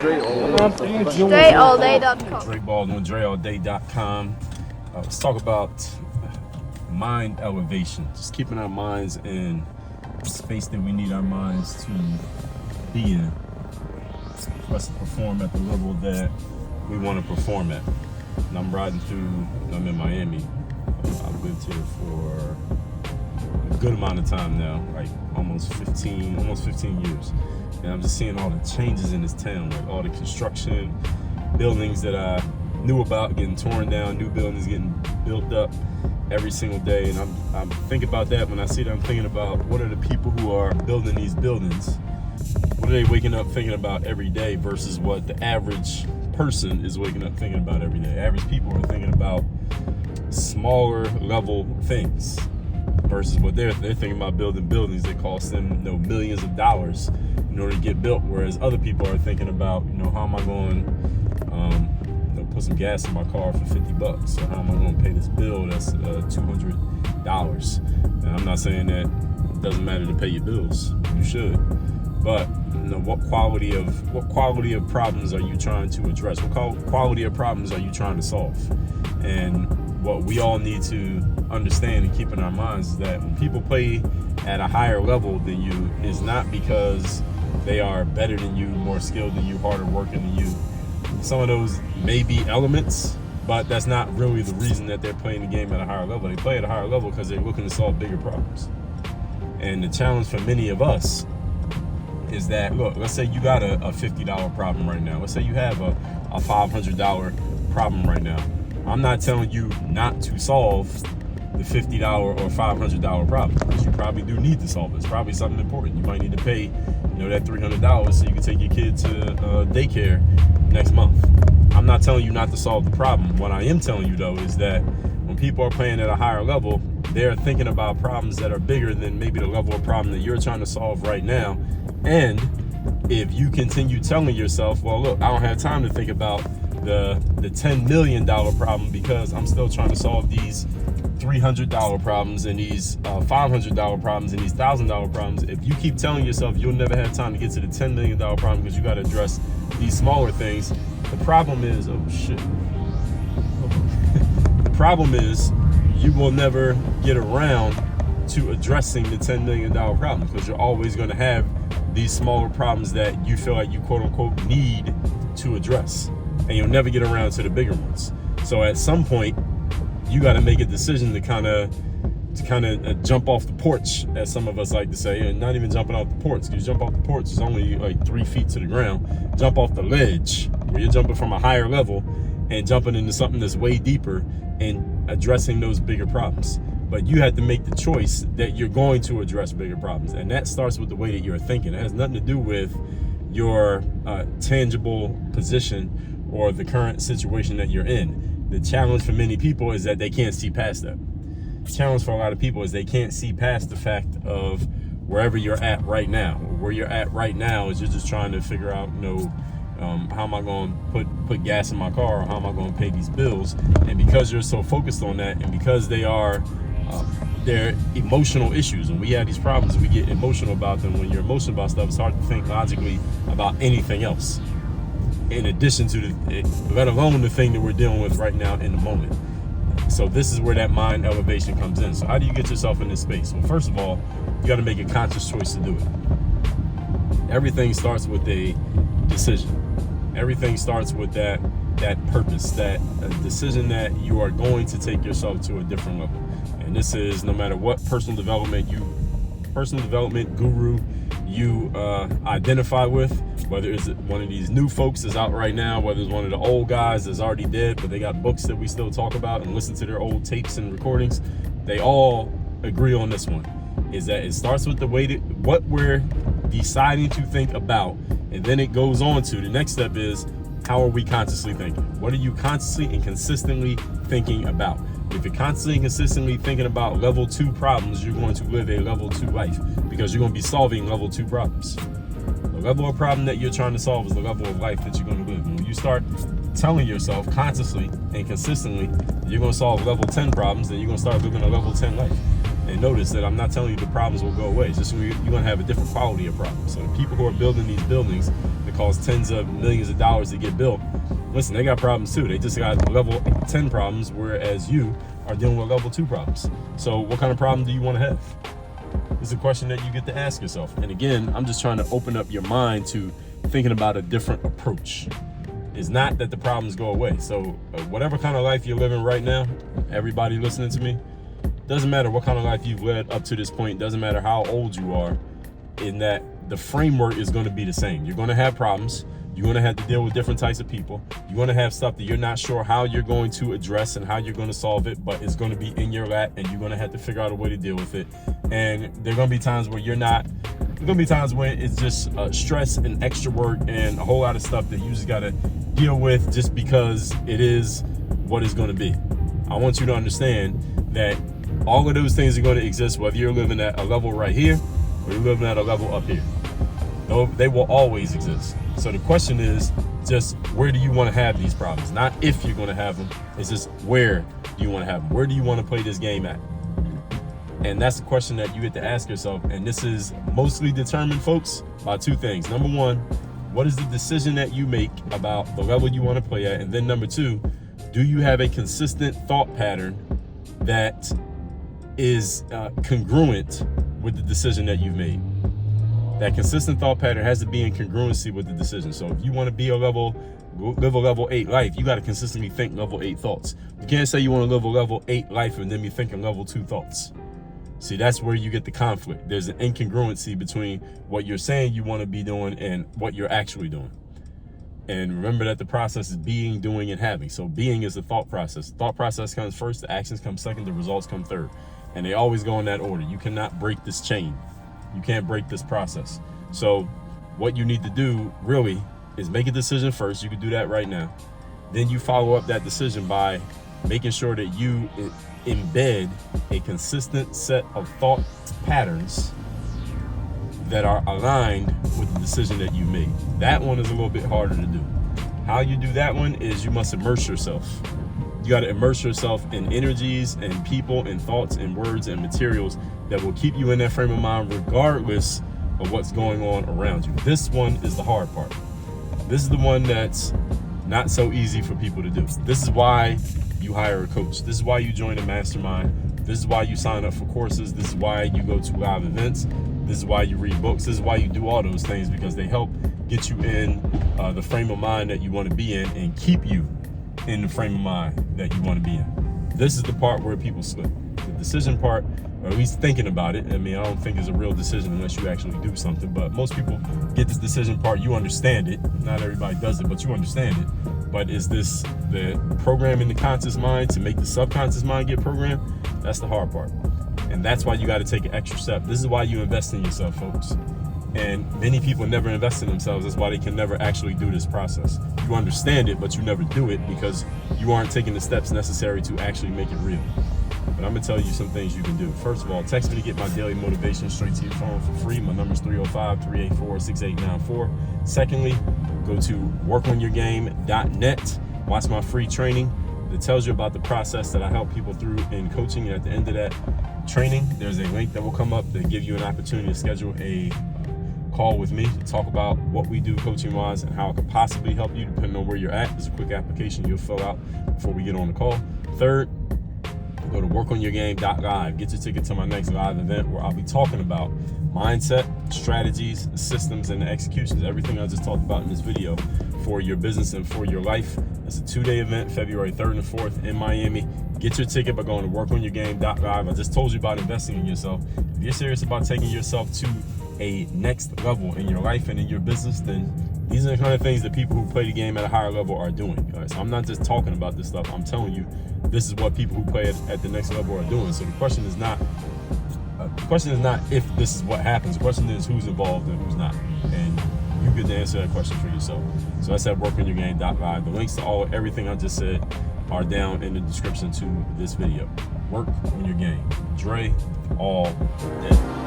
DreAllDay.com. Dre Baldwin, DreAllDay.com. Let's talk about mind elevation. Just keeping our minds in the space that we need our minds to be in for us to perform at the level that we want to perform at. And I'm in Miami. I've lived here for a good amount of time now, like almost 15 years. And I'm just seeing all the changes in this town, like all the construction, buildings that I knew about getting torn down, new buildings getting built up every single day. And I'm thinking about that. When I see that, I'm thinking about what are the people who are building these buildings, what are they waking up thinking about every day versus what the average person is waking up thinking about every day. Average people are thinking about smaller level things versus what they're thinking about building buildings that cost them millions of dollars in order to get built, whereas other people are thinking about how am I going put some gas in my car for $50, or how am I going to pay this bill that's $200. And I'm not saying that it doesn't matter to pay your bills, you should, but what quality of problems are you trying to address? What quality of problems are you trying to solve? And what we all need to understand and keep in our minds is that when people play at a higher level than you, is not because they are better than you, more skilled than you, harder working than you. Some of those may be elements, but that's not really the reason that they're playing the game at a higher level. They play at a higher level because they're looking to solve bigger problems. And the challenge for many of us is that, look, let's say you got a $50 problem right now. Let's say you have a $500 problem right now. I'm not telling you not to solve the $50 or $500 problem, because you probably do need to solve it. It's probably something important. You might need to pay, that $300 so you can take your kid to daycare next month. I'm not telling you not to solve the problem. What I am telling you, though, is that when people are playing at a higher level, they're thinking about problems that are bigger than maybe the level of problem that you're trying to solve right now. And if you continue telling yourself, well, look, I don't have time to think about the $10 million problem because I'm still trying to solve these $300 problems and these $500 problems and these $1,000 problems. If you keep telling yourself you'll never have time to get to the $10 million problem because you got to address these smaller things, the problem is, the problem is you will never get around to addressing the $10 million problem because you're always going to have these smaller problems that you feel like you quote unquote need to address, and you'll never get around to the bigger ones. So at some point you got to make a decision to kind of jump off the porch, as some of us like to say, and not even jumping off the porch, because jump off the porch is only like 3 feet to the ground. Jump off the ledge, where you're jumping from a higher level and jumping into something that's way deeper and addressing those bigger problems. But you have to make the choice that you're going to address bigger problems, and that starts with the way that you're thinking. It has nothing to do with your tangible position or the current situation that you're in. The challenge for many people is that they can't see past that. The challenge for a lot of people is they can't see past the fact of wherever you're at right now. Where you're at right now is you're just trying to figure out, how am I going to put gas in my car, or how am I going to pay these bills? And because you're so focused on that, and because they're emotional issues, and we have these problems, we get emotional about them. When you're emotional about stuff, it's hard to think logically about anything else, in addition to let alone the thing that we're dealing with right now in the moment. So this is where that mind elevation comes in. So how do you get yourself in this space? Well, first of all, you got to make a conscious choice to do it. Everything starts with a decision. Everything starts with that purpose, that decision that you are going to take yourself to a different level. And this is no matter what personal development guru you identify with, whether it's one of these new folks that's out right now, whether it's one of the old guys that's already dead, but they got books that we still talk about and listen to their old tapes and recordings. They all agree on this one, is that it starts with the way that what we're deciding to think about, and then it goes on to the next step is, how are we consciously thinking? What are you consciously and consistently thinking about? If you're constantly and consistently thinking about level 2 problems, you're going to live a level 2 life, because you're going to be solving level 2 problems. The level of problem that you're trying to solve is the level of life that you're going to live. And when you start telling yourself consciously and consistently you're going to solve level 10 problems, then you're going to start living a level 10 life. And notice that I'm not telling you the problems will go away. It's just you're going to have a different quality of problems. So the people who are building these buildings, the that cost tens of millions of dollars to get built, listen, they got problems too. They just got level 10 problems, whereas you are dealing with level 2 problems. So what kind of problem do you want to have? It's a question that you get to ask yourself. And again, I'm just trying to open up your mind to thinking about a different approach. It's not that the problems go away. So whatever kind of life you're living right now, everybody listening to me, doesn't matter what kind of life you've led up to this point, doesn't matter how old you are, in that the framework is going to be the same. You're going to have problems. You're going to have to deal with different types of people. You're going to have stuff that you're not sure how you're going to address and how you're going to solve it, but it's going to be in your lap and you're going to have to figure out a way to deal with it. And there are going to be times where you're not. There's going to be times when it's just stress and extra work and a whole lot of stuff that you just got to deal with just because it is what it's going to be. I want you to understand that all of those things are going to exist whether you're living at a level right here or you're living at a level up here. They will always exist. So the question is just where do you want to have these problems? Not if you're going to have them. It's just where do you want to have them? Where do you want to play this game at? And that's the question that you get to ask yourself. And this is mostly determined, folks, by two things. Number one, what is the decision that you make about the level you want to play at? And then number two, do you have a consistent thought pattern that is congruent with the decision that you've made? That consistent thought pattern has to be in congruency with the decision. So if you want to be live a level 8 life, you got to consistently think level 8 thoughts. You can't say you want to live a level 8 life and then be thinking level 2 thoughts. See, that's where you get the conflict. There's an incongruency between what you're saying you want to be doing and what you're actually doing. And remember that the process is being, doing, and having. So being is the thought process. The thought process comes first, the actions come second, the results come third. And they always go in that order. You cannot break this chain. You can't break this process. So what you need to do really is make a decision first. You can do that right now. Then you follow up that decision by making sure that you embed a consistent set of thought patterns that are aligned with the decision that you made. That one is a little bit harder to do. How you do that one is you must immerse yourself. You got to immerse yourself in energies and people and thoughts and words and materials that will keep you in that frame of mind regardless of what's going on around you. This one is the hard part. This is the one that's not so easy for people to do. This is why you hire a coach. This is why you join a mastermind. This is why you sign up for courses. This is why you go to live events. This is why you read books. This is why you do all those things, because they help get you in the frame of mind that you want to be in and keep you in the frame of mind that you want to be in. This is the part where people slip. The decision part, or at least thinking about it. I mean, I don't think it's a real decision unless you actually do something, but most people get this decision part. You understand it. Not everybody does it, but you understand it. But is this the programming the conscious mind to make the subconscious mind get programmed? That's the hard part. And that's why you got to take an extra step. This is why you invest in yourself, folks. And many people never invest in themselves. That's why they can never actually do this process. You understand it, but you never do it because you aren't taking the steps necessary to actually make it real. But I'm going to tell you some things you can do. First of all, text me to get my daily motivation straight to your phone for free. My number is 305-384-6894. Secondly, go to workonyourgame.net. Watch my free training that tells you about the process that I help people through in coaching. And at the end of that training, there's a link that will come up that give you an opportunity to schedule a call with me to talk about what we do coaching wise and how it could possibly help you depending on where you're at. There's a quick application you'll fill out before we get on the call. Third, go to workonyourgame.live. Get your ticket to my next live event where I'll be talking about mindset, strategies, systems, and the executions. Everything I just talked about in this video for your business and for your life. It's a 2-day event, February 3rd and 4th in Miami. Get your ticket by going to workonyourgame.live. I just told you about investing in yourself. If you're serious about taking yourself to a next level in your life and in your business, then these are the kind of things that people who play the game at a higher level are doing. So I'm not just talking about this stuff. I'm telling you, this is what people who play at the next level are doing. So the question is not if this is what happens. The question is who's involved and who's not. And you get to answer that question for yourself. So that's at workonyourgame.live. The links to everything I just said are down in the description to this video. Work on your game. Dre, all day.